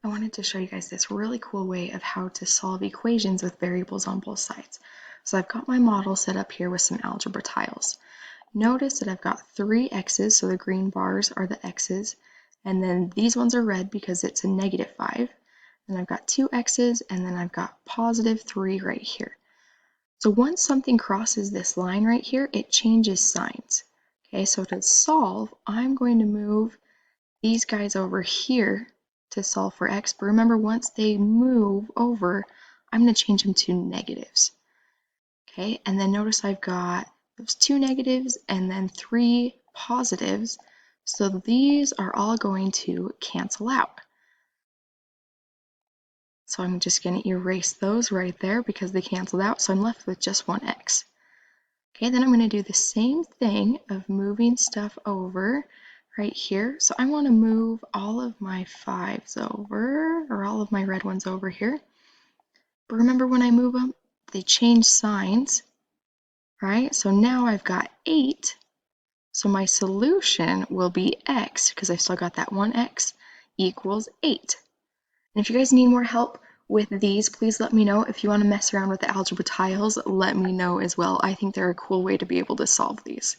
I wanted to show you guys this really cool way of how to solve equations with variables on both sides. So I've got my model set up here with some algebra tiles. Notice that I've got 3 x's, so the green bars are the x's, and then these ones are red because it's a -5. Then I've got 2 x's, and then I've got +3 right here. So once something crosses this line right here, it changes signs. Okay, so to solve, I'm going to move these guys over here to solve for x, but remember once they move over, I'm going to change them to negatives. Okay, and then notice I've got those 2 negatives and then 3 positives, so these are all going to cancel out. So I'm just going to erase those right there because they canceled out, so I'm left with just 1x. Okay, then I'm going to do the same thing of moving stuff over right here. So I want to move all of my 5s over, or all of my red ones over here. But remember when I move them, they change signs, right? So now I've got 8. So my solution will be x, because I've still got that 1x, equals 8. And if you guys need more help with these, please let me know. If you want to mess around with the algebra tiles, let me know as well. I think they're a cool way to be able to solve these.